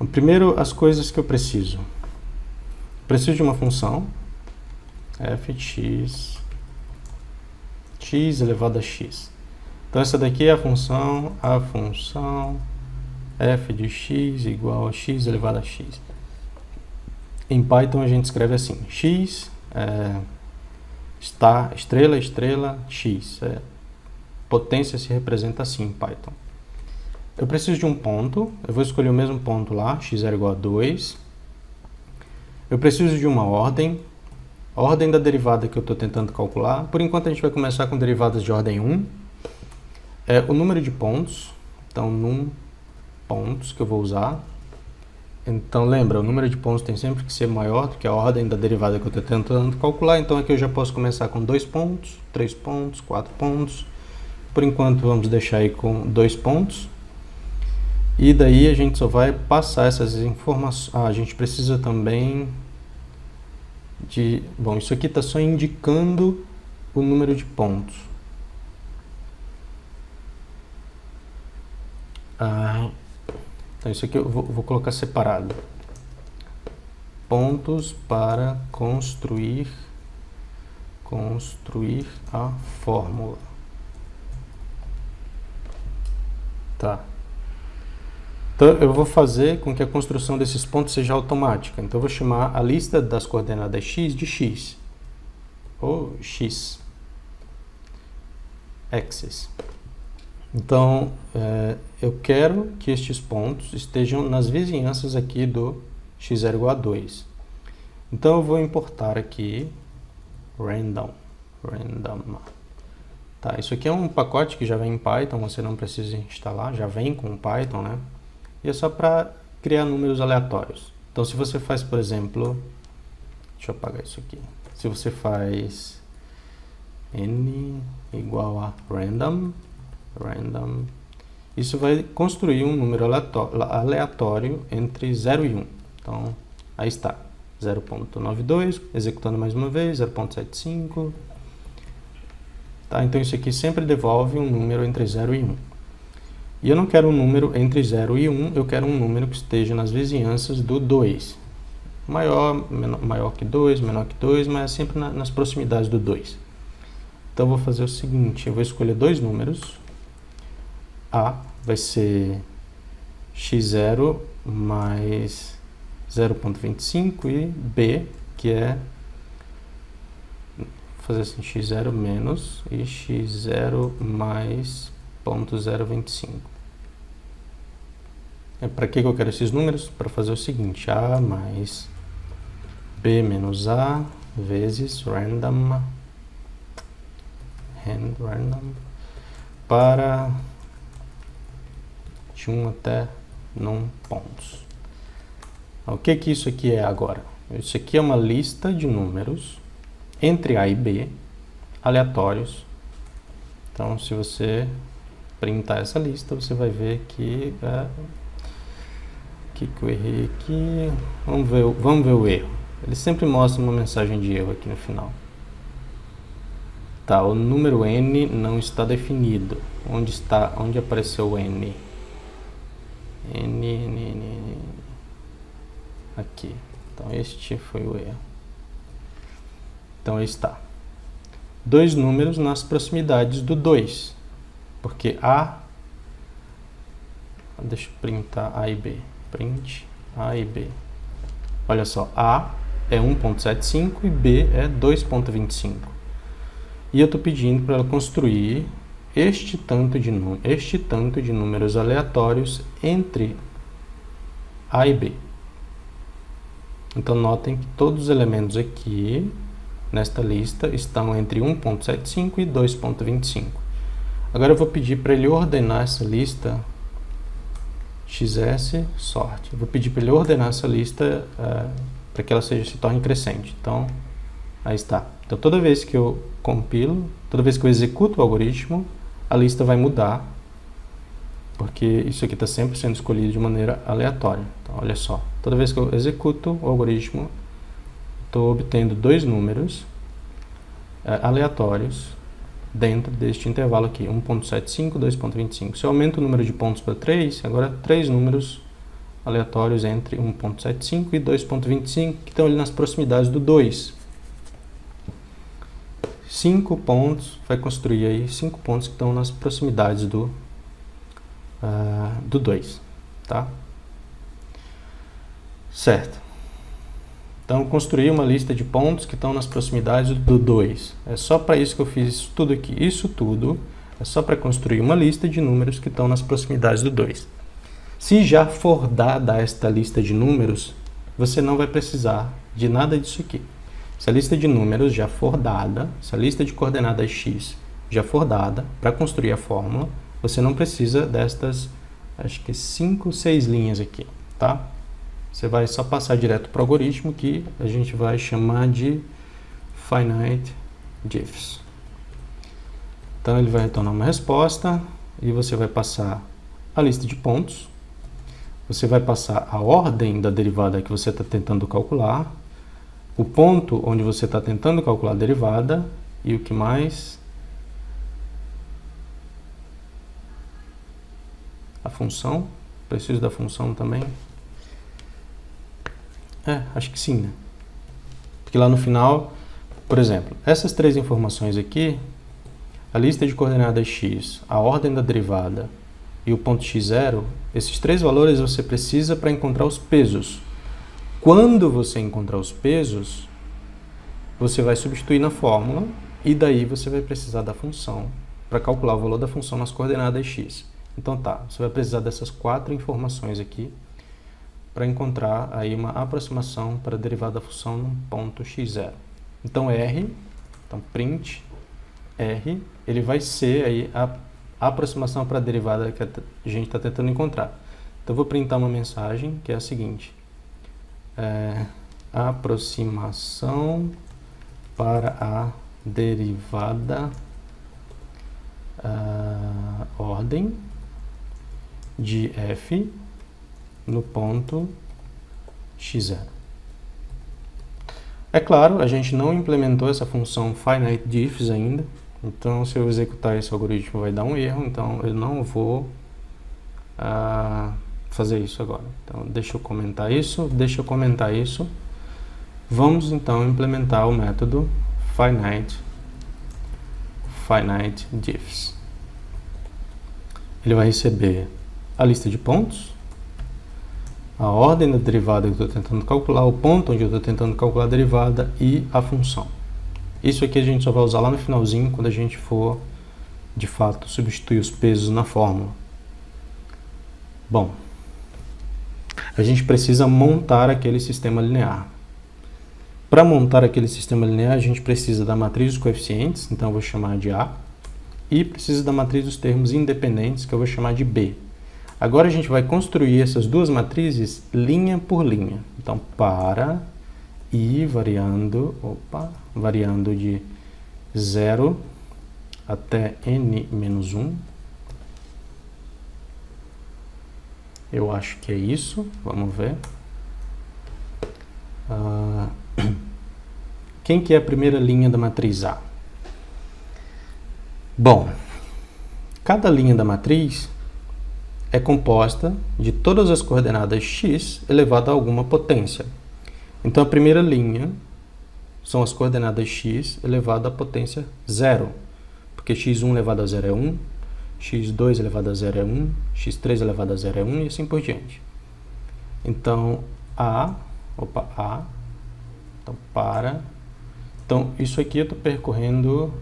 Primeiro, as coisas que eu preciso. Preciso de uma função, f de x elevado a x. Então, essa daqui é a função f de x igual a x elevado a x. Em Python, a gente escreve assim, x estrela, estrela, x. Potência se representa assim em Python. Eu preciso de um ponto, eu vou escolher o mesmo ponto lá, x0 igual a 2. Eu preciso de uma ordem, a ordem da derivada que eu estou tentando calcular. Por enquanto a gente vai começar com derivadas de ordem 1. O número de pontos, então num pontos que eu vou usar. Então lembra, o número de pontos tem sempre que ser maior do que a ordem da derivada que eu estou tentando calcular. Então aqui eu já posso começar com 2 pontos, 3 pontos, 4 pontos. Por enquanto vamos deixar aí com 2 pontos. E daí a gente só vai passar essas informações. A gente precisa também de... Bom, isso aqui está só indicando o número de pontos. Então isso aqui eu vou colocar separado. Pontos para construir a fórmula. Tá. Então eu vou fazer com que a construção desses pontos seja automática. Então eu vou chamar a lista das coordenadas x de x. Ou x. Axis. Então, eu quero que estes pontos estejam nas vizinhanças aqui do x0 igual a 2. Então, eu vou importar aqui random. Tá, isso aqui é um pacote que já vem em Python, você não precisa instalar, já vem com Python, né? E é só para criar números aleatórios. Então, se você faz, por exemplo, deixa eu apagar isso aqui. Se você faz n igual a random, isso vai construir um número aleatório entre 0 e 1. Então, aí está, 0.92, executando mais uma vez, 0.75. Tá, então isso aqui sempre devolve um número entre 0 e 1. E eu não quero um número entre 0 e 1, eu quero um número que esteja nas vizinhanças do 2. Maior que 2, menor que 2, mas sempre nas proximidades do 2. Então eu vou fazer o seguinte, eu vou escolher dois números. A vai ser x0 mais 0.25 e B, que é fazer assim, x0 menos e x0 mais 0.025. Para que eu quero esses números? Para fazer o seguinte, A mais B menos A vezes random para de 1 até num pontos. O que isso aqui é agora? Isso aqui é uma lista de números entre A e B, aleatórios. Então, se você printar essa lista, você vai ver que que eu errei aqui. Vamos ver o erro. Ele sempre mostra uma mensagem de erro aqui no final. Tá, o número n não está definido. Onde apareceu o n? Aqui. Então este foi o erro. Então aí está. Dois números nas proximidades do 2. Porque A... Deixa eu printar A e B. Print A e B. Olha só, A é 1.75 e B é 2.25. E eu estou pedindo para ela construir este tanto de números aleatórios entre A e B. Então notem que todos os elementos aqui nesta lista estão entre 1.75 e 2.25. Agora eu vou pedir para ele ordenar essa lista XS sorte. Eu vou pedir para ele ordenar essa lista para que ela se torne crescente. Então, aí está. Então toda vez que eu compilo, toda vez que eu executo o algoritmo, a lista vai mudar, porque isso aqui está sempre sendo escolhido de maneira aleatória. Então, olha só, toda vez que eu executo o algoritmo, estou obtendo dois números aleatórios dentro deste intervalo aqui, 1.75, 2.25. Se eu aumento o número de pontos para 3, agora 3 números aleatórios entre 1.75 e 2.25, que estão ali nas proximidades do 2. 5 pontos, vai construir aí 5 pontos que estão nas proximidades do 2, tá? Certo. Então, construir uma lista de pontos que estão nas proximidades do 2. É só para isso que eu fiz isso tudo aqui. Isso tudo é só para construir uma lista de números que estão nas proximidades do 2. Se já for dada esta lista de números, você não vai precisar de nada disso aqui. Se a lista de números já for dada, se a lista de coordenadas x já for dada para construir a fórmula, você não precisa destas, acho que 5, 6 linhas aqui, tá? Você vai só passar direto para o algoritmo que a gente vai chamar de finite diffs. Então ele vai retornar uma resposta e você vai passar a lista de pontos. Você vai passar a ordem da derivada que você está tentando calcular, o ponto onde você está tentando calcular a derivada e o que mais? A função. Preciso da função também. Acho que sim, né? Porque lá no final, por exemplo, essas 3 informações aqui, a lista de coordenadas x, a ordem da derivada e o ponto x0, esses 3 valores você precisa para encontrar os pesos. Quando você encontrar os pesos, você vai substituir na fórmula e daí você vai precisar da função para calcular o valor da função nas coordenadas x. Então tá, você vai precisar dessas 4 informações aqui para encontrar aí uma aproximação para a derivada da função no ponto x0. Então print R, ele vai ser aí a aproximação para a derivada que a gente está tentando encontrar. Então eu vou printar uma mensagem que é a seguinte: aproximação para a derivada ordem de f no ponto x0. É claro, a gente não implementou essa função finite diffs ainda, então se eu executar esse algoritmo vai dar um erro, então eu não vou fazer isso agora. Então deixa eu comentar isso. Vamos então implementar o método finite diffs. Ele vai receber a lista de pontos, a ordem da derivada que eu estou tentando calcular, o ponto onde eu estou tentando calcular a derivada e a função. Isso aqui a gente só vai usar lá no finalzinho, quando a gente for, de fato, substituir os pesos na fórmula. Bom, a gente precisa montar aquele sistema linear. Para montar aquele sistema linear, a gente precisa da matriz dos coeficientes, então eu vou chamar de A, e precisa da matriz dos termos independentes, que eu vou chamar de B. Agora a gente vai construir essas duas matrizes linha por linha. Então, para I variando de 0 até n-1. Eu acho que é isso. Vamos ver. Quem que é a primeira linha da matriz A? Bom, cada linha da matriz é composta de todas as coordenadas x elevado a alguma potência. Então, a primeira linha são as coordenadas x elevado à potência 0, porque x1 elevado a 0 é 1, x2 elevado a 0 é 1, x3 elevado a 0 é 1 e assim por diante. Então, Então, isso aqui eu estou percorrendo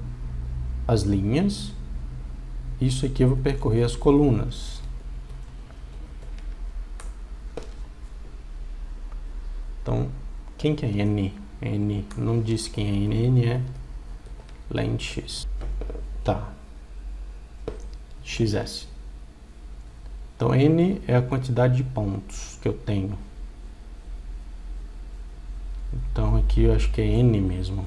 as linhas, isso aqui eu vou percorrer as colunas. Então, quem que é n? N não diz quem é n, n é length x. Tá. xs. Então, n é a quantidade de pontos que eu tenho. Então, aqui eu acho que é n mesmo.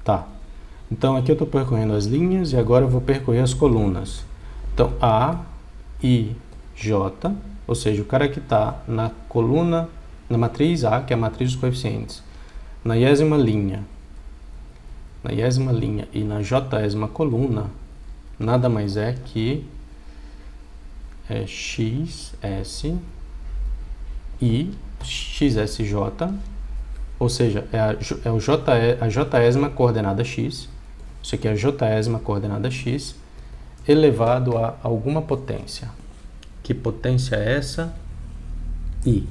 Tá. Então, aqui eu estou percorrendo as linhas e agora eu vou percorrer as colunas. Então, A, I, J, ou seja, o cara que está na coluna, na matriz A, que é a matriz dos coeficientes, na iésima linha e na jésima coluna, nada mais é que xs e xsj, ou seja, é a jésima coordenada x, isso aqui é a jésima coordenada x, elevado a alguma potência. Que potência é essa? I.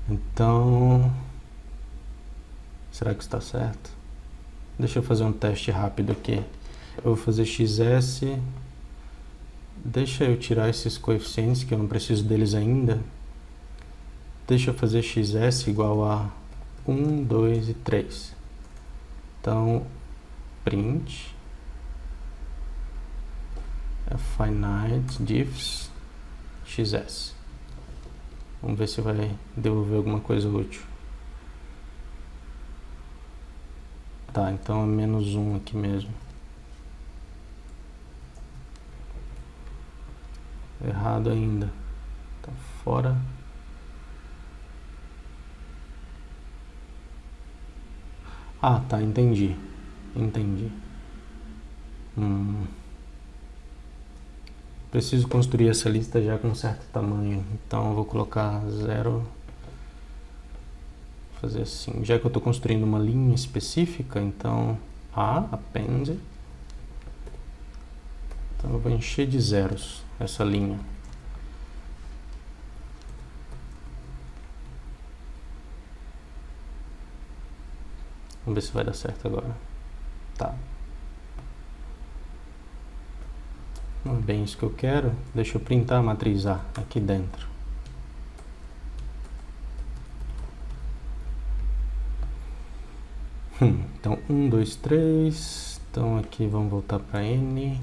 Então, será que está certo? Deixa eu fazer um teste rápido aqui. Eu vou fazer xs, deixa eu tirar esses coeficientes que eu não preciso deles ainda. Deixa eu fazer xs igual a 1, 2 e 3. Então, print finite diffs xs. Vamos ver se vai devolver alguma coisa útil. Tá, então é menos 1 aqui mesmo. Errado ainda. Tá fora. Ah, tá, entendi. Preciso construir essa lista já com um certo tamanho. Então eu vou colocar 0. Vou fazer assim. Já que eu estou construindo uma linha específica, então append. Então eu vou encher de zeros essa linha. Vamos ver se vai dar certo agora. Tá. Não é bem isso que eu quero. Deixa eu printar a matriz A aqui dentro. Então, 1, 2, 3. Então, aqui vamos voltar para N.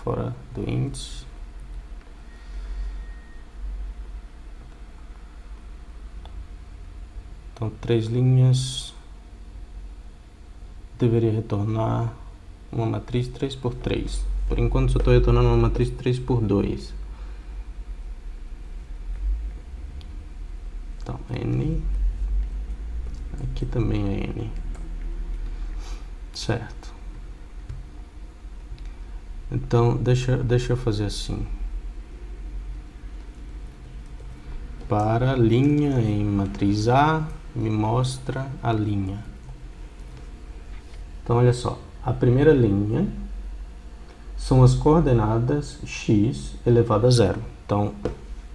Fora do índice. Então, 3 linhas. Deveria retornar uma matriz 3 por 3. Por enquanto só estou retornando uma matriz 3 por 2. Então, N. Aqui também é N. Certo. Então, deixa eu fazer assim. Para linha em matriz A, me mostra a linha. Então, olha só, a primeira linha são as coordenadas x elevado a 0. Então,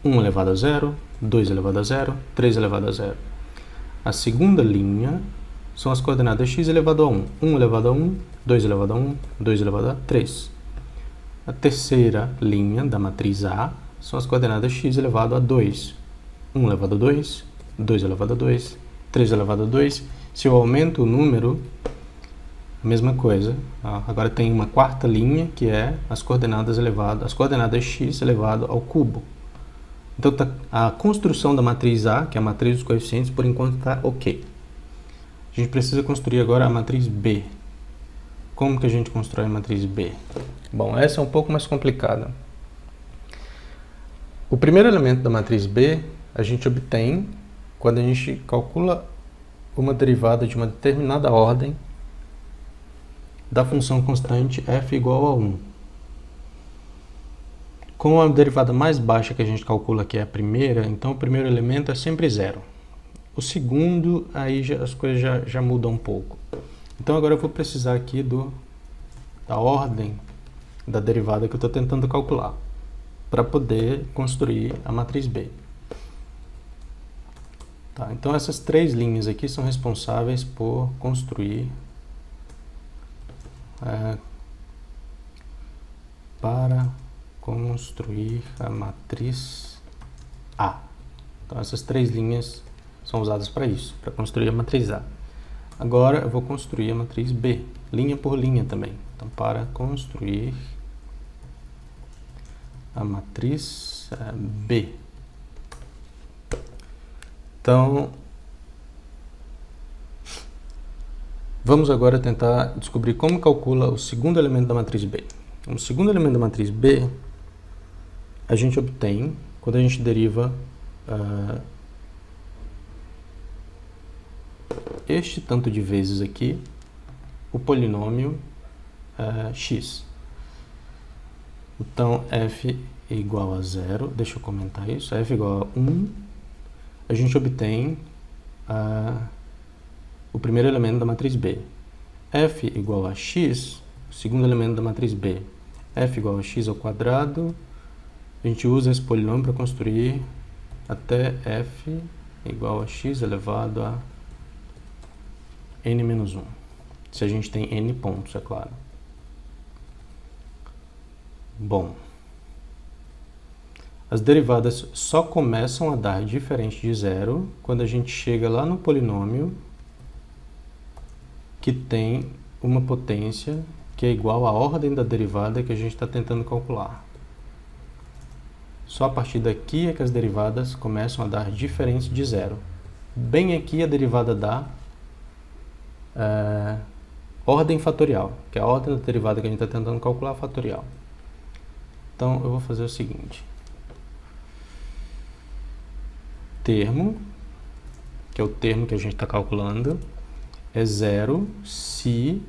1 elevado a 0, 2 elevado a 0, 3 elevado a 0. A segunda linha são as coordenadas x elevado a 1. 1 elevado a 1, 2 elevado a 1, 2 elevado a 3. A terceira linha da matriz A são as coordenadas x elevado a 2. 1 elevado a 2, 2 elevado a 2, 3 elevado a 2. Se eu aumento o número, mesma coisa. Agora tem uma quarta linha que é as coordenadas x elevado ao cubo. Então a construção da matriz A, que é a matriz dos coeficientes, por enquanto está ok. A gente precisa construir agora a matriz B. Como que a gente constrói a matriz B? Bom, essa é um pouco mais complicada. O primeiro elemento da matriz B a gente obtém quando a gente calcula uma derivada de uma determinada ordem da função constante f igual a 1. Com a derivada mais baixa que a gente calcula, que é a primeira, então o primeiro elemento é sempre 0. O segundo, aí as coisas já mudam um pouco. Então agora eu vou precisar aqui da ordem da derivada que eu estou tentando calcular, para poder construir a matriz B. Tá, então essas 3 linhas aqui são responsáveis por construir para construir a matriz A. Então essas 3 linhas são usadas para isso, para construir a matriz A. Agora eu vou construir a matriz B, linha por linha também. Então para construir a matriz B. Então vamos agora tentar descobrir como calcula o segundo elemento da matriz B. O segundo elemento da matriz B a gente obtém quando a gente deriva este tanto de vezes aqui o polinômio x. Então, f igual a 0, deixa eu comentar isso, f igual a 1, a gente obtém o primeiro elemento da matriz B. F igual a x, o segundo elemento da matriz B. F igual a x ao quadrado, a gente usa esse polinômio para construir até f igual a x elevado a n menos 1. Se a gente tem n pontos, é claro. Bom, as derivadas só começam a dar diferente de zero quando a gente chega lá no polinômio que tem uma potência que é igual à ordem da derivada que a gente está tentando calcular. Só a partir daqui é que as derivadas começam a dar diferente de zero. Bem aqui a derivada dá ordem fatorial, que é a ordem da derivada que a gente está tentando calcular fatorial. Então, eu vou fazer o seguinte. Termo, que é o termo que a gente está calculando, é zero se,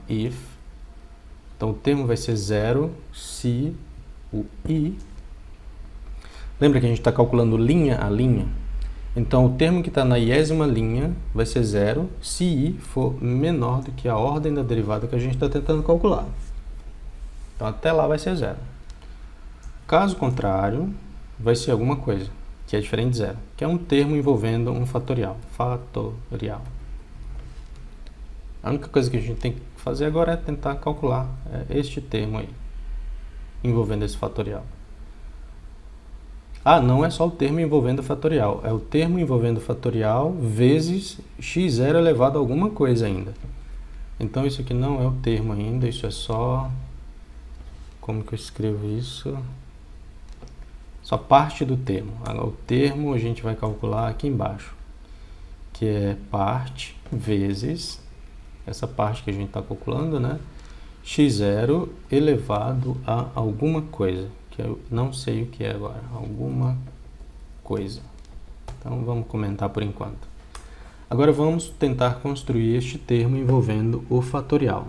if. Então, o termo vai ser zero se o i. Lembra que a gente está calculando linha a linha? Então, o termo que está na iésima linha vai ser zero se i for menor do que a ordem da derivada que a gente está tentando calcular. Então, até lá vai ser zero. Caso contrário, vai ser alguma coisa que é diferente de zero, que é um termo envolvendo um fatorial. Fatorial. A única coisa que a gente tem que fazer agora é tentar calcular este termo aí, envolvendo esse fatorial. Não é só o termo envolvendo fatorial, é o termo envolvendo fatorial vezes x0 elevado a alguma coisa ainda. Então isso aqui não é o termo ainda, isso é só... Como que eu escrevo isso? Só parte do termo. Agora, o termo a gente vai calcular aqui embaixo, que é parte vezes, essa parte que a gente está calculando, né? x0 elevado a alguma coisa, que eu não sei o que é agora, alguma coisa. Então vamos comentar por enquanto. Agora vamos tentar construir este termo envolvendo o fatorial.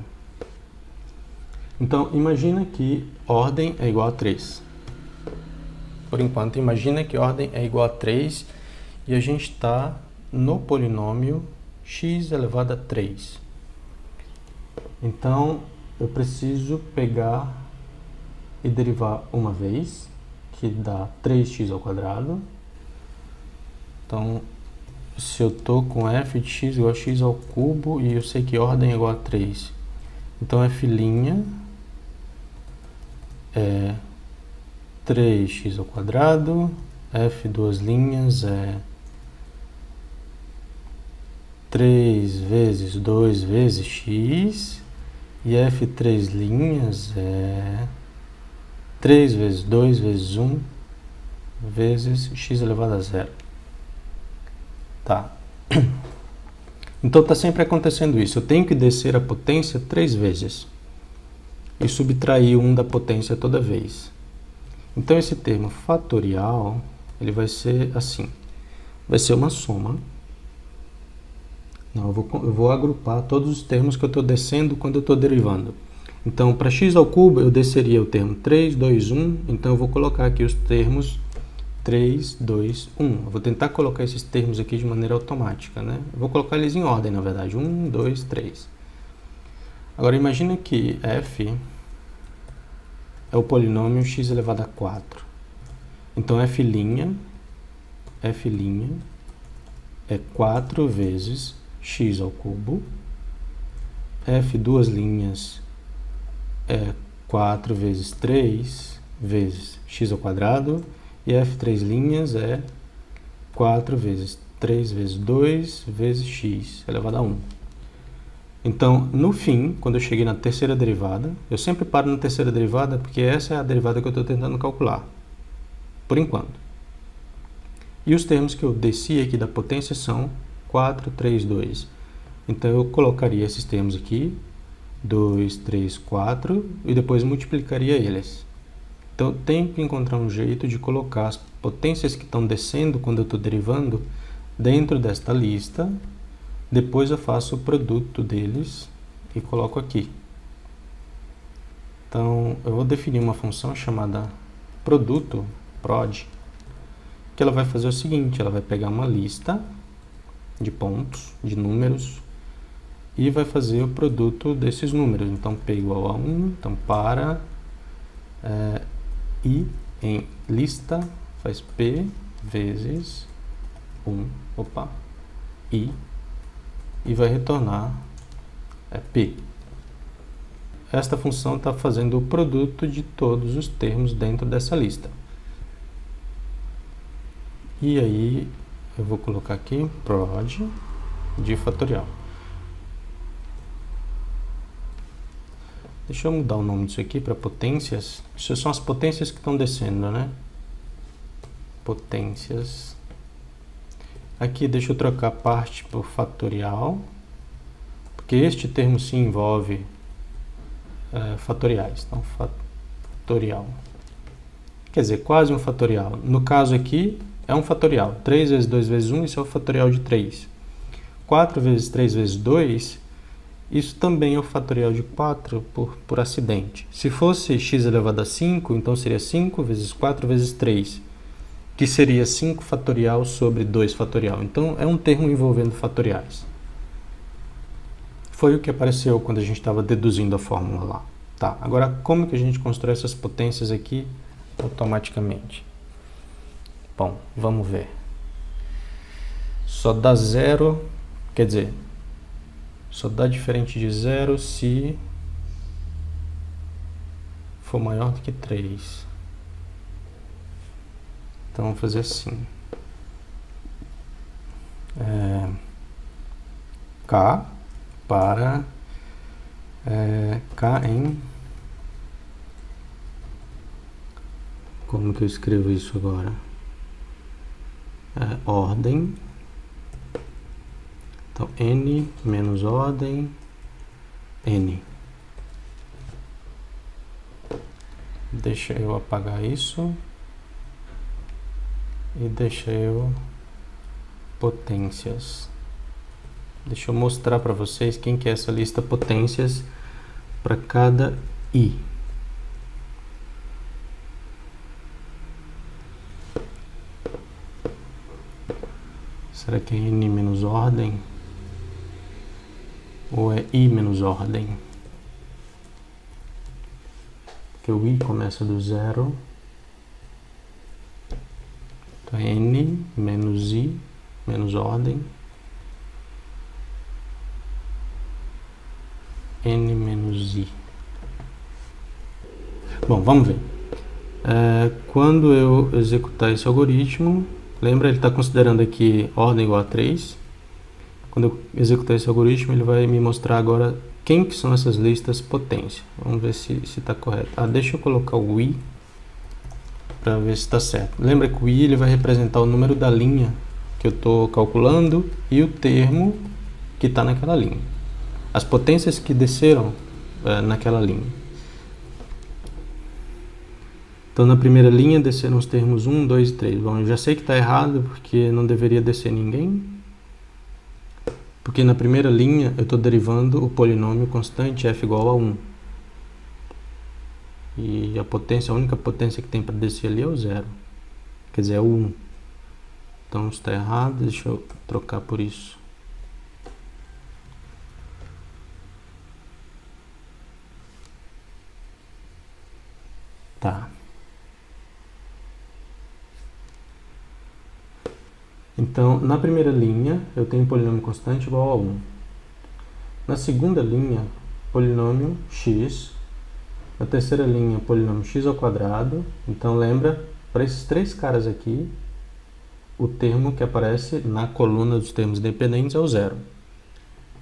Então imagina que ordem é igual a 3. Por enquanto, imagina que ordem é igual a 3 e a gente está no polinômio x elevado a 3. Então, eu preciso pegar e derivar uma vez, que dá 3x ao quadrado. Então, se eu estou com f de x igual a x ao cubo e eu sei que ordem é igual a 3, então f' é 3x ao quadrado, f duas linhas é 3 vezes 2 vezes x, e f três linhas é 3 vezes 2 vezes 1 vezes x elevado a 0. Tá. Então está sempre acontecendo isso. Eu tenho que descer a potência 3 vezes e subtrair 1 da potência toda vez. Então esse termo fatorial, ele vai ser assim. Vai ser uma soma. Não, eu vou agrupar todos os termos que eu estou descendo quando eu estou derivando. Então, para x ao cubo, eu desceria o termo 3, 2, 1. Então, eu vou colocar aqui os termos 3, 2, 1. Eu vou tentar colocar esses termos aqui de maneira automática, né? Eu vou colocar eles em ordem, na verdade. 1, 2, 3. Agora, imagina que f é o polinômio x elevado a 4. Então, f' é 4 vezes x ao cubo. F duas linhas é 4 vezes 3 vezes x ao quadrado. E f três linhas é 4 vezes 3 vezes 2 vezes x elevado a 1. Então, no fim, quando eu cheguei na terceira derivada, eu sempre paro na terceira derivada porque essa é a derivada que eu estou tentando calcular, por enquanto. E os termos que eu desci aqui da potência são 4, 3, 2. Então, eu colocaria esses termos aqui, 2, 3, 4, e depois multiplicaria eles. Então, eu tenho que encontrar um jeito de colocar as potências que estão descendo quando eu estou derivando dentro desta lista, Depois eu faço o produto deles e coloco aqui. Então, eu vou definir uma função chamada produto, prod, que ela vai fazer o seguinte, ela vai pegar uma lista de pontos, de números, e vai fazer o produto desses números. Então, P igual a 1, então para I em lista faz P vezes 1, I, e vai retornar P. Esta função está fazendo o produto de todos os termos dentro dessa lista. E aí eu vou colocar aqui prod de fatorial. Deixa eu mudar o nome disso aqui para potências. Isso são as potências que estão descendo, né? Potências. Aqui deixa eu trocar parte por fatorial, porque este termo sim envolve fatoriais. Então, fatorial. Quer dizer, quase um fatorial. No caso aqui, é um fatorial. 3 vezes 2 vezes 1, isso é o fatorial de 3. 4 vezes 3 vezes 2, isso também é o fatorial de 4 por acidente. Se fosse x elevado a 5, então seria 5 vezes 4 vezes 3, que seria 5 fatorial sobre 2 fatorial. Então, é um termo envolvendo fatoriais. Foi o que apareceu quando a gente estava deduzindo a fórmula lá. Tá, agora como que a gente constrói essas potências aqui automaticamente? Bom, vamos ver. Só dá zero, quer dizer, só dá diferente de zero se for maior do que 3. Então vamos fazer assim. K para K em... Como que eu escrevo isso agora? Ordem. Então, N menos ordem, N. Deixa eu apagar isso. E deixa eu potências. Deixa eu mostrar para vocês quem que é essa lista potências para cada I. Será que é N menos ordem? Ou é I menos ordem? Porque o I começa do zero. Então é N menos I menos ordem. N menos I. Bom, vamos ver. Quando eu executar esse algoritmo, lembra, ele está considerando aqui ordem igual a 3. Quando eu executar esse algoritmo, ele vai me mostrar agora quem que são essas listas potência. Vamos ver se está correto. Deixa eu colocar o I para ver se está certo. Lembra que o I ele vai representar o número da linha que eu estou calculando e o termo que está naquela linha. As potências que desceram naquela linha. Então, na primeira linha desceram os termos 1, 2 e 3. Bom, eu já sei que está errado porque não deveria descer ninguém. Porque na primeira linha eu estou derivando o polinômio constante f igual a 1. E a única potência que tem para descer ali é o 0. Quer dizer, é o 1. Então está errado, deixa eu trocar por isso. Tá. Então, na primeira linha, eu tenho polinômio constante igual a 1. Na segunda linha, polinômio x. Na terceira linha, polinômio x ao quadrado. Então, lembra, para esses três caras aqui, o termo que aparece na coluna dos termos independentes é o 0.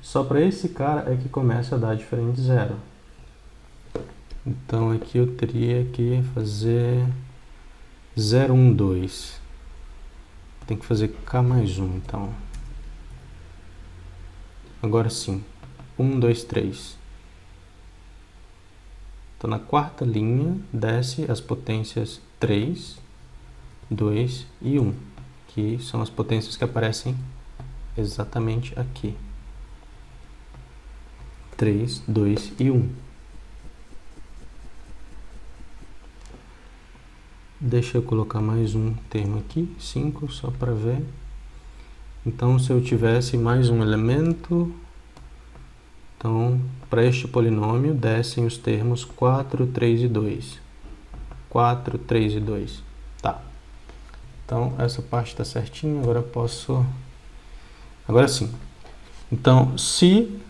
Só para esse cara é que começa a dar diferente de 0. Então, aqui eu teria que fazer 0, 1, 2. Tem que fazer K mais 1, então. Agora sim. 1, 2, 3. Então, na quarta linha, desce as potências 3, 2 e 1, que são as potências que aparecem exatamente aqui. 3, 2 e 1. Deixa eu colocar mais um termo aqui, 5, só para ver. Então, se eu tivesse mais um elemento, então, para este polinômio, descem os termos 4, 3 e 2. 4, 3 e 2. Tá. Então, essa parte está certinha, agora posso... Agora sim. Então, se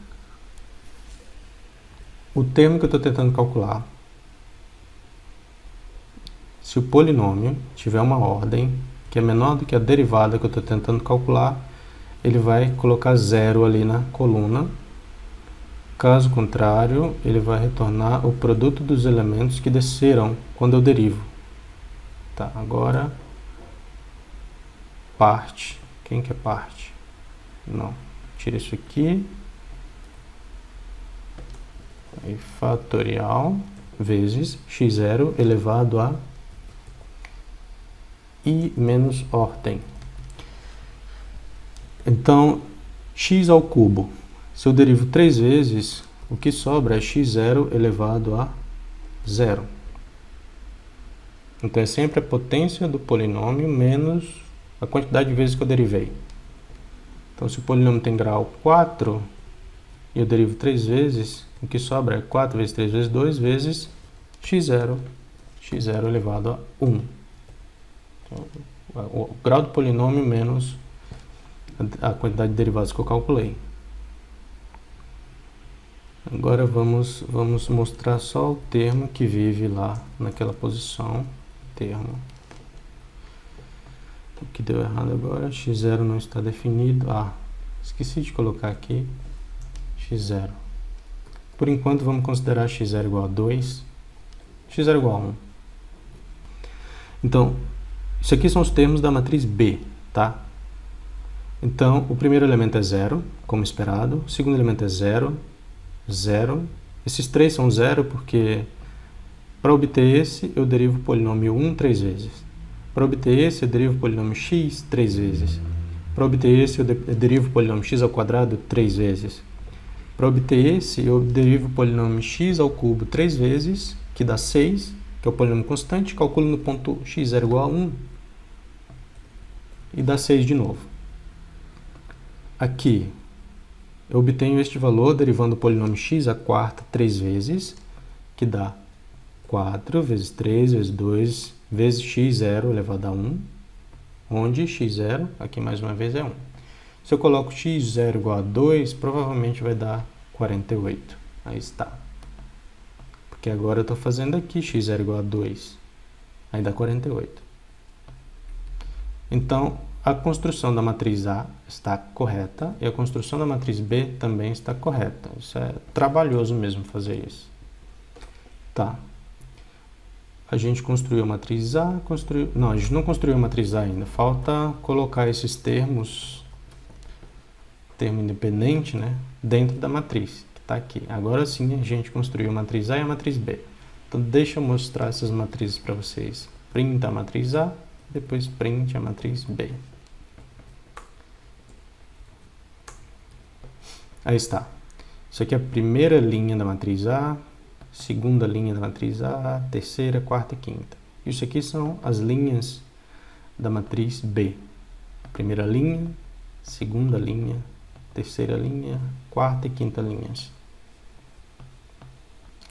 o termo que eu estou tentando calcular, se o polinômio tiver uma ordem que é menor do que a derivada que eu estou tentando calcular, ele vai colocar 0 ali na coluna. Caso contrário, ele vai retornar o produto dos elementos que desceram quando eu derivo. Tá, agora, parte. Quem que é parte? Não. Tira isso aqui. Aí, fatorial vezes x0 elevado a i menos ordem. Então, x ao cubo. Se eu derivo 3 vezes, o que sobra é x0 elevado a 0. Então, é sempre a potência do polinômio menos a quantidade de vezes que eu derivei. Então, se o polinômio tem grau 4 e eu derivo 3 vezes, o que sobra é 4 vezes 3 vezes 2 vezes x0 elevado a 1. Então, o grau do polinômio menos a quantidade de derivados que eu calculei. Agora vamos mostrar só o termo que vive lá naquela posição. Termo. O que deu errado agora? x0 não está definido. Ah, esqueci de colocar aqui x0. Por enquanto vamos considerar x0 igual a 2, x0 igual a 1. Então, isso aqui são os termos da matriz B, tá? Então, o primeiro elemento é 0, como esperado. O segundo elemento é 0, 0. Esses três são 0 porque, para obter esse, eu derivo o polinômio 1 3 vezes. Para obter esse, eu derivo o polinômio x 3 vezes. Para obter esse, eu derivo o polinômio x ao quadrado 3 vezes. Para obter esse, eu derivo o polinômio x ao cubo 3 vezes, que dá 6, que é o polinômio constante. Calculo no ponto x0 igual a 1 e dá 6 de novo. Aqui, eu obtenho este valor derivando o polinômio x à quarta 3 vezes, que dá 4 vezes 3 vezes 2 vezes x0 elevado a 1, onde x0, aqui mais uma vez, é 1. Se eu coloco x0 igual a 2, provavelmente vai dar 48. Aí está. Porque agora eu estou fazendo aqui x0 igual a 2. Aí dá 48. Então, a construção da matriz A está correta e a construção da matriz B também está correta. Isso é trabalhoso mesmo fazer isso. Tá. A gente construiu a matriz A, Não, a gente não construiu a matriz A ainda. Falta colocar esses termos, termo independente, né, dentro da matriz, que está aqui. Agora sim a gente construiu a matriz A e a matriz B. Então deixa eu mostrar essas matrizes para vocês. Print a matriz A, depois print a matriz B. Aí está. Isso aqui é a primeira linha da matriz A, segunda linha da matriz A, terceira, quarta e quinta. Isso aqui são as linhas da matriz B. Primeira linha, segunda linha, terceira linha, quarta e quinta linhas.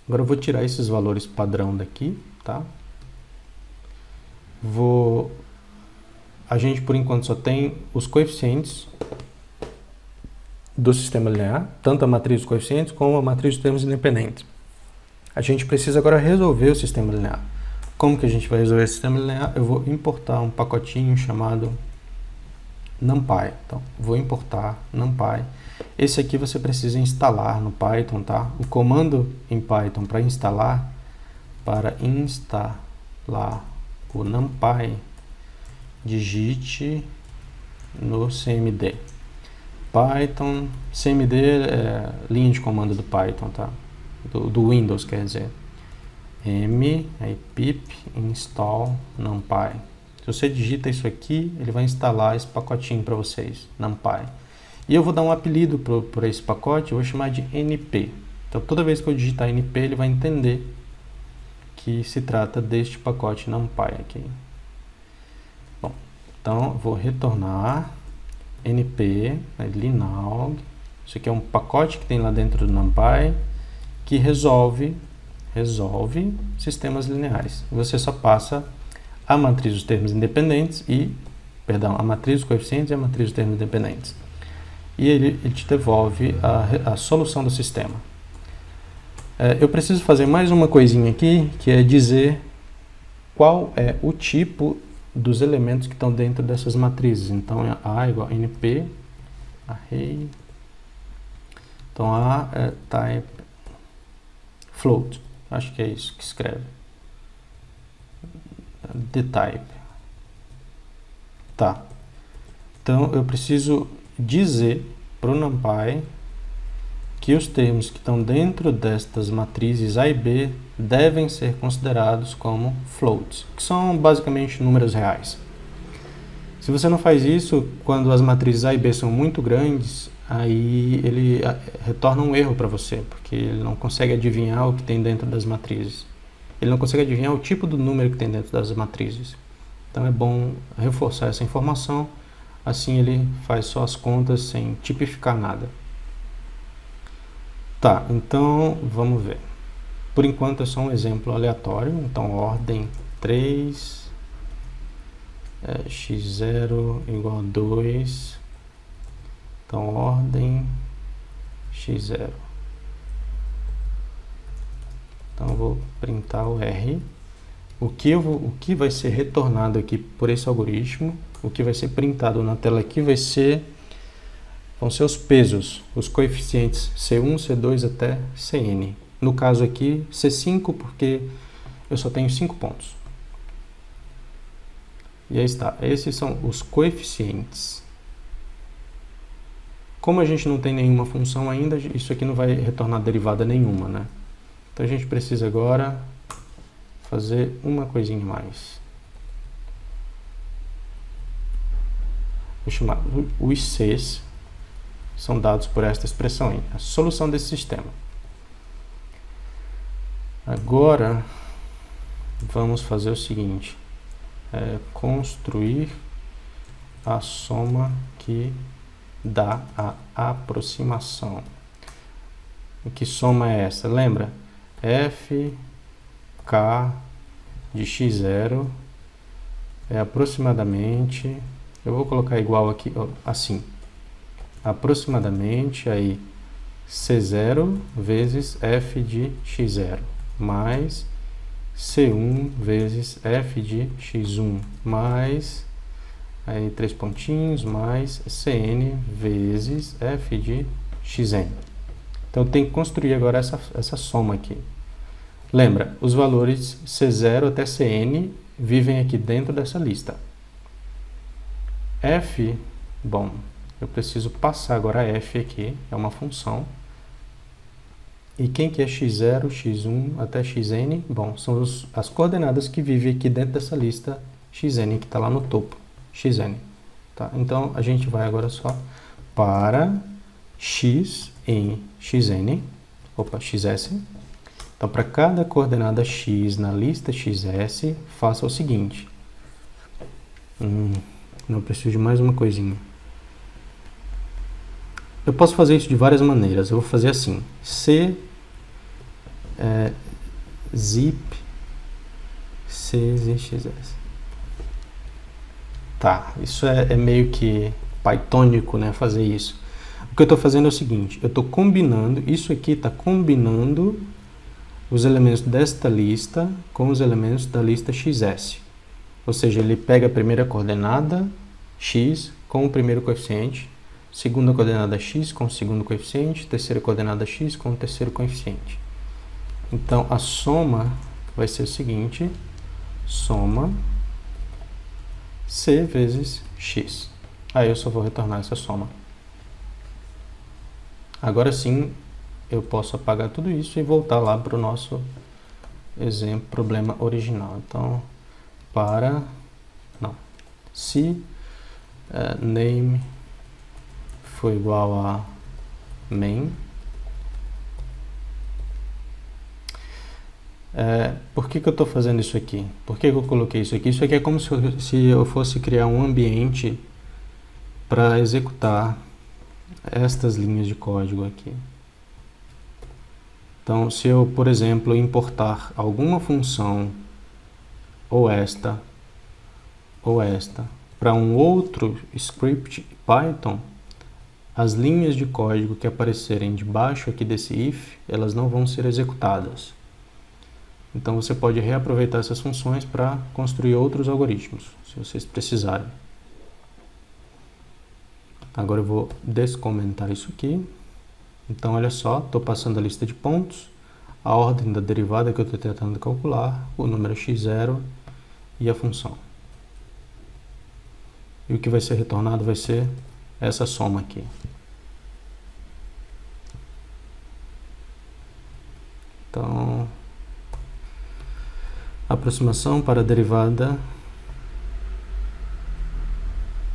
Agora eu vou tirar esses valores padrão daqui, tá? A gente por enquanto só tem os coeficientes do sistema linear, tanto a matriz dos coeficientes como a matriz dos termos independentes. A gente precisa agora resolver o sistema linear. Como que a gente vai resolver o sistema linear? Eu vou importar um pacotinho chamado NumPy. Então, vou importar NumPy. Esse aqui você precisa instalar no Python, tá? O comando em Python para instalar o NumPy, digite no CMD. Python, CMD é linha de comando do Python, tá? Do Windows, quer dizer. Aí pip install NumPy. Se você digita isso aqui, ele vai instalar esse pacotinho para vocês, NumPy. E eu vou dar um apelido para esse pacote, eu vou chamar de NP. Então, toda vez que eu digitar np, ele vai entender que se trata deste pacote NumPy aqui. Bom, então eu vou retornar np, né, linaug. Isso aqui é um pacote que tem lá dentro do NumPy que resolve sistemas lineares. Você só passa a matriz dos termos independentes a matriz dos coeficientes e a matriz dos termos independentes. E ele te devolve a solução do sistema. Eu preciso fazer mais uma coisinha aqui, que é dizer qual é o tipo dos elementos que estão dentro dessas matrizes. Então, é A igual a NP, array. Então, A é type float. Acho que é isso que escreve. The type. Tá. Então, eu preciso dizer para o NumPy que os termos que estão dentro destas matrizes A e B devem ser considerados como floats, que são basicamente números reais. Se você não faz isso, quando as matrizes A e B são muito grandes, aí ele retorna um erro para você, porque ele não consegue adivinhar o que tem dentro das matrizes. Ele não consegue adivinhar o tipo do número que tem dentro das matrizes. Então é bom reforçar essa informação, assim ele faz só as contas sem tipificar nada. Tá, então vamos ver. Por enquanto é só um exemplo aleatório, então ordem 3, x0 igual a 2, então ordem x0. Então eu vou printar o R. O que vai ser retornado aqui por esse algoritmo, o que vai ser printado na tela aqui vão ser os pesos, os coeficientes C1, C2 até Cn. No caso aqui, C5, porque eu só tenho 5 pontos. E aí está, esses são os coeficientes. Como a gente não tem nenhuma função ainda, isso aqui não vai retornar derivada nenhuma, né? Então a gente precisa agora fazer uma coisinha mais. Vou chamar os Cs, são dados por esta expressão aí, a solução desse sistema. Agora, vamos fazer o seguinte, construir a soma que dá a aproximação. E que soma é essa? Lembra? Fk de x0 é aproximadamente, eu vou colocar igual aqui, assim, aproximadamente aí C0 vezes f de x0 mais C1 vezes f de x1 mais aí 3 pontinhos mais Cn vezes f de xn. Então tem que construir agora essa soma aqui. Lembra, os valores C0 até Cn vivem aqui dentro dessa lista. F, bom, eu preciso passar agora f aqui, é uma função. E quem que é x0, x1 até xn? Bom, são as coordenadas que vivem aqui dentro dessa lista xn, que está lá no topo, xn. Tá? Então, a gente vai agora só para x em xn, xs. Então, para cada coordenada x na lista xs, faça o seguinte. Não preciso de mais uma coisinha. Eu posso fazer isso de várias maneiras. Eu vou fazer assim. Zip czs. Tá, isso é meio que pythonico, né, fazer isso. O que eu estou fazendo é o seguinte, eu estou combinando, isso aqui está combinando os elementos desta lista com os elementos da lista xs. Ou seja, ele pega a primeira coordenada x com o primeiro coeficiente, segunda coordenada x com o segundo coeficiente, terceira coordenada x com o terceiro coeficiente. Então, a soma vai ser o seguinte, soma c vezes x. Aí eu só vou retornar essa soma. Agora sim, eu posso apagar tudo isso e voltar lá para o nosso exemplo, problema original. Então, se name for igual a main, Por que eu estou fazendo isso aqui? Por que eu coloquei isso aqui? Isso aqui é como se eu fosse criar um ambiente para executar estas linhas de código aqui. Então, se eu, por exemplo, importar alguma função, ou esta, para um outro script Python, as linhas de código que aparecerem debaixo aqui desse if, elas não vão ser executadas. Então você pode reaproveitar essas funções para construir outros algoritmos, se vocês precisarem. Agora eu vou descomentar isso aqui. Então olha só, estou passando a lista de pontos, a ordem da derivada que eu estou tentando calcular, o número x0 e a função. E o que vai ser retornado vai ser essa soma aqui. Então, aproximação para a derivada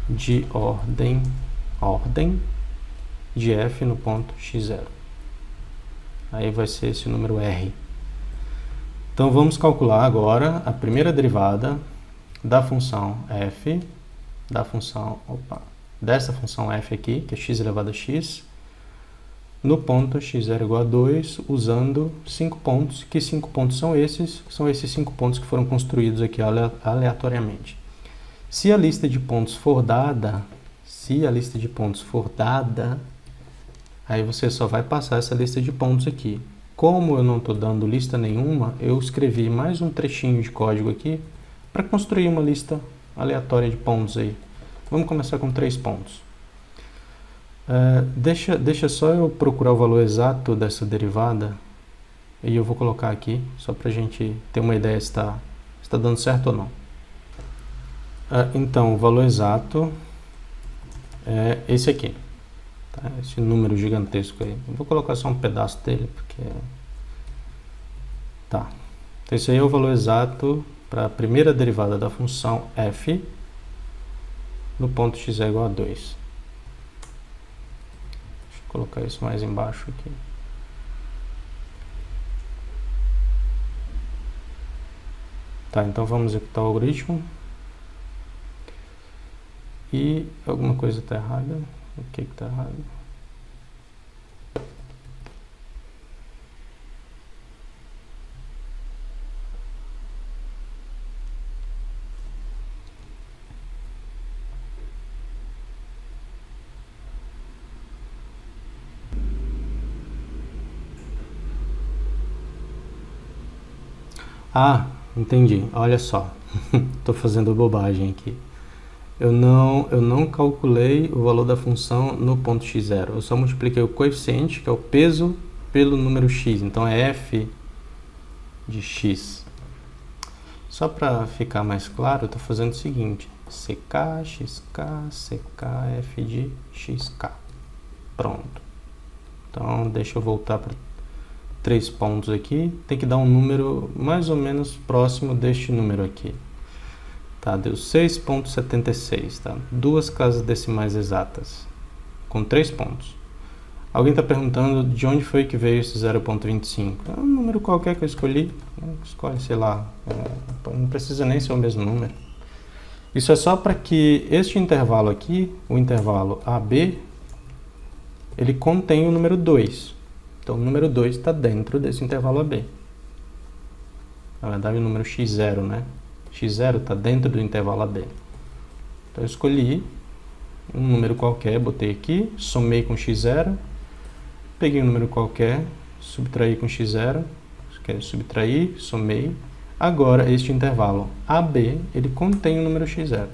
de ordem de f no ponto x0. Aí vai ser esse número r. Então vamos calcular agora a primeira derivada da função f, dessa função f aqui, que é x elevado a x, no ponto x0 igual a 2, usando 5 pontos. Que 5 pontos são esses? São esses 5 pontos que foram construídos aqui aleatoriamente. Se a lista de pontos for dada, aí você só vai passar essa lista de pontos aqui. Como eu não estou dando lista nenhuma, eu escrevi mais um trechinho de código aqui para construir uma lista aleatória de pontos aí. Vamos começar com 3 pontos. Deixa só eu procurar o valor exato dessa derivada e eu vou colocar aqui, só para a gente ter uma ideia se está dando certo ou não. Então, o valor exato é esse aqui, tá? Esse número gigantesco aí. Eu vou colocar só um pedaço dele, porque... Tá. Então, esse aí é o valor exato para a primeira derivada da função f no ponto x é igual a 2. Deixa eu colocar isso mais embaixo aqui. Tá, então vamos executar o algoritmo. E alguma coisa está errada. O que está errado? Ah, entendi. Olha só. Estou fazendo bobagem aqui. Eu não calculei o valor da função no ponto x0. Eu só multipliquei o coeficiente, que é o peso, pelo número x. Então é f de x. Só para ficar mais claro, eu estou fazendo o seguinte. ck, xk, ck, f de xk. Pronto. Então deixa eu voltar para 3 pontos aqui. Tem que dar um número mais ou menos próximo deste número aqui. Tá, deu 6,76, tá? 2 casas decimais exatas, com 3 pontos. Alguém está perguntando de onde foi que veio esse 0,25. É um número qualquer que eu escolhi. Escolhe, sei lá, não precisa nem ser o mesmo número. Isso é só para que este intervalo aqui, o intervalo AB, ele contém o número 2. Então o número 2 está dentro desse intervalo AB. Na verdade o número x0, né? x0 está dentro do intervalo AB. Então eu escolhi um número qualquer, botei aqui, somei com x0, peguei um número qualquer, subtraí com x0, quer subtrair, somei. Agora este intervalo AB, ele contém o número x0.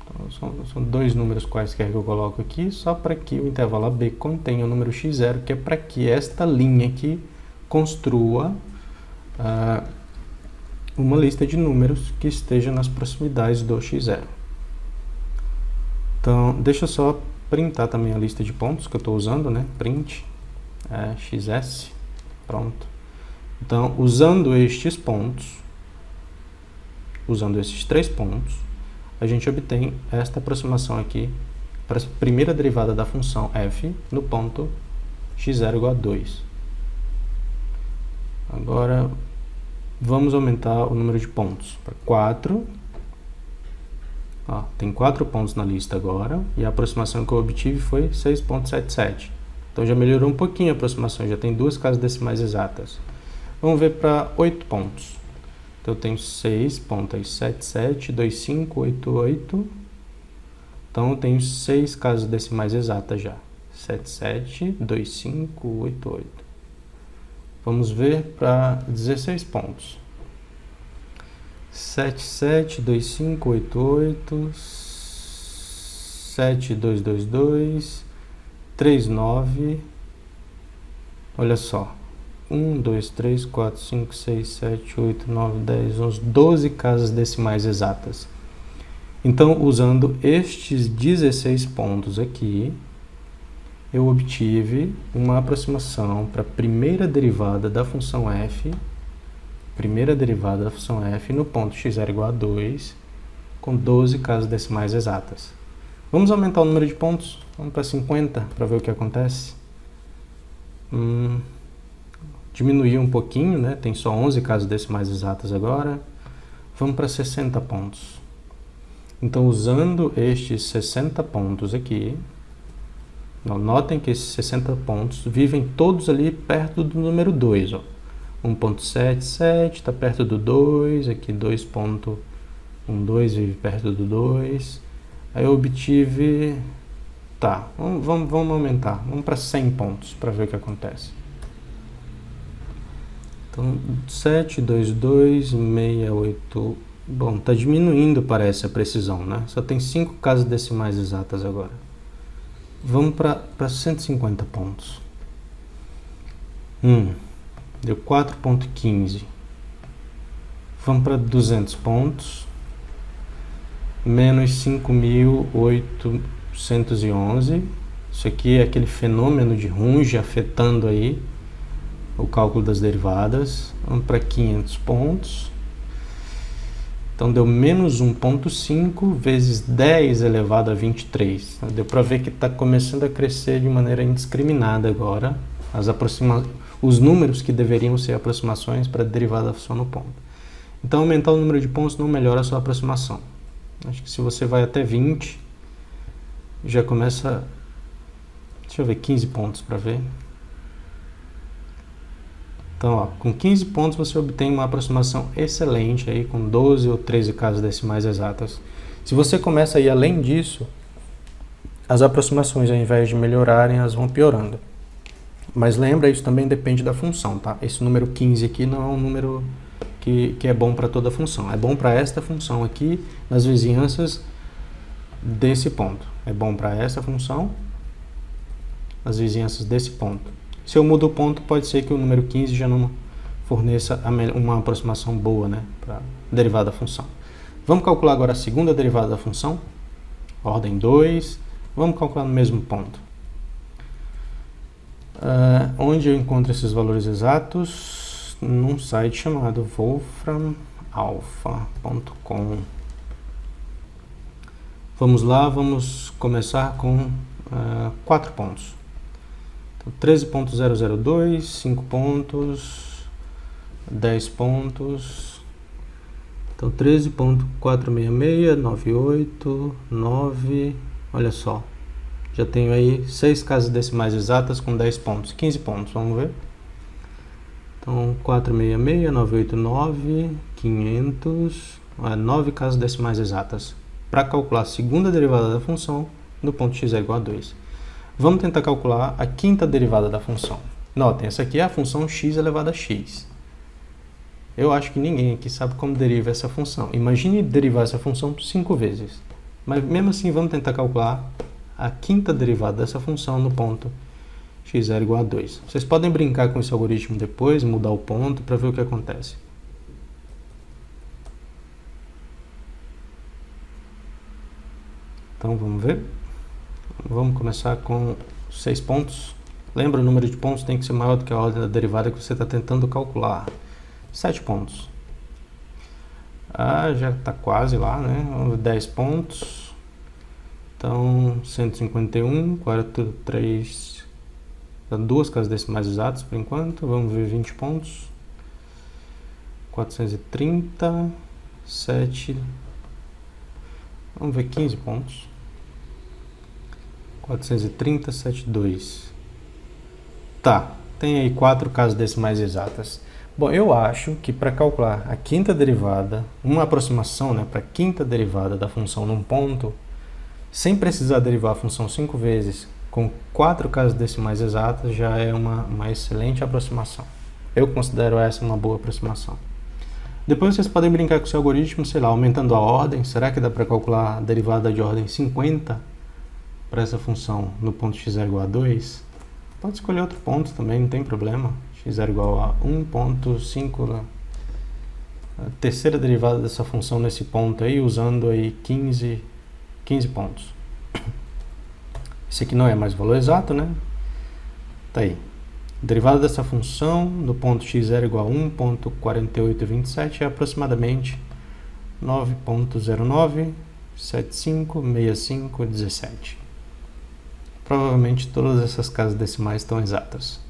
Então, são 2 números quaisquer que eu coloco aqui, só para que o intervalo AB contenha o número x0, que é para que esta linha aqui construa uma lista de números que esteja nas proximidades do x0. Então, deixa eu só printar também a lista de pontos que eu estou usando, né? Print xs, pronto. Então, usando estes pontos, usando esses 3 pontos, a gente obtém esta aproximação aqui para a primeira derivada da função f no ponto x0 igual a 2. Agora, vamos aumentar o número de pontos para 4. Ó, tem 4 pontos na lista agora, e a aproximação que eu obtive foi 6,77. Então já melhorou um pouquinho a aproximação, já tem 2 casas decimais exatas. Vamos ver para 8 pontos. Então eu tenho 6,772588. Então eu tenho 6 casas decimais exatas já. 772588. Vamos ver para 16 pontos. 772588, 7222, 39. Olha só. 1, 2, 3, 4, 5, 6, 7, 8, 9, 10, 11, 12 casas decimais exatas. Então, usando estes 16 pontos aqui, eu obtive uma aproximação para a primeira derivada da função f, no ponto x0 igual a 2, com 12 casas decimais exatas. Vamos aumentar o número de pontos? Vamos para 50 para ver o que acontece. Diminuiu um pouquinho, né? Tem só 11 casas decimais exatas agora. Vamos para 60 pontos. Então, usando estes 60 pontos aqui, notem que esses 60 pontos vivem todos ali perto do número 2. 1,77 está perto do 2, aqui 2,12 vive perto do 2. Aí eu obtive... Tá, vamos aumentar. Vamos para 100 pontos para ver o que acontece. Então, 72268. Bom, está diminuindo, parece, a precisão, né? Só tem 5 casas decimais exatas agora. Vamos para 150 pontos. Deu 4,15. Vamos para 200 pontos. Menos 5.811. Isso aqui é aquele fenômeno de Runge afetando aí o cálculo das derivadas. Vamos para 500 pontos. Então deu menos 1,5 vezes 10 elevado a 23. Deu para ver que está começando a crescer de maneira indiscriminada agora os números que deveriam ser aproximações para a derivada da função no ponto. Então aumentar o número de pontos não melhora a sua aproximação. Acho que se você vai até 20, já começa... Deixa eu ver, 15 pontos para ver. Então, ó, com 15 pontos você obtém uma aproximação excelente aí, com 12 ou 13 casas decimais exatas. Se você começa a ir além disso, as aproximações, ao invés de melhorarem, elas vão piorando. Mas lembra, isso também depende da função, tá? Esse número 15 aqui não é um número que é bom para toda a função. É bom para esta função aqui, nas vizinhanças desse ponto. É bom para essa função, nas vizinhanças desse ponto. Se eu mudo o ponto, pode ser que o número 15 já não forneça uma aproximação boa, né, para a derivada da função. Vamos calcular agora a segunda derivada da função, ordem 2. Vamos calcular no mesmo ponto. Onde eu encontro esses valores exatos? Num site chamado wolframalpha.com. Vamos lá, vamos começar com 4 pontos. Então, 13.002, 5 pontos, 10 pontos. Então, 13.466, 98, 9, olha só. Já tenho aí 6 casas decimais exatas com 10 pontos, 15 pontos, vamos ver. Então, 466, 989, 500, 9 casas decimais exatas para calcular a segunda derivada da função no ponto x é igual a 2. Vamos tentar calcular a quinta derivada da função. Notem, essa aqui é a função x elevado a x. Eu acho que ninguém aqui sabe como deriva essa função. Imagine derivar essa função 5 vezes. Mas mesmo assim, vamos tentar calcular a quinta derivada dessa função no ponto x é igual a 2. Vocês podem brincar com esse algoritmo depois, mudar o ponto para ver o que acontece. Então vamos ver. Vamos começar com 6 pontos. Lembra, o número de pontos tem que ser maior do que a ordem da derivada que você está tentando calcular. 7 pontos. Já está quase lá, né? 10 pontos. Então, 151, 43, 2 casas decimais exatas por enquanto. Vamos ver 20 pontos. 437, vamos ver 15 pontos. 430,72. Tá, tem aí 4 casas decimais exatas. Bom, eu acho que para calcular a quinta derivada, uma aproximação, né, para a quinta derivada da função num ponto, sem precisar derivar a função 5 vezes, com 4 casas decimais exatas, já é uma excelente aproximação. Eu considero essa uma boa aproximação. Depois vocês podem brincar com o seu algoritmo, sei lá, aumentando a ordem. Será que dá para calcular a derivada de ordem 50 para essa função no ponto x0 igual a 2? Pode escolher outro ponto também, não tem problema. x0 igual a 1,5, a terceira derivada dessa função nesse ponto aí, usando aí 15 pontos. Esse aqui não é mais valor exato, né? Tá aí. Derivada dessa função no ponto x0 igual a 1,4827 é aproximadamente 9,09756517. Provavelmente todas essas casas decimais estão exatas.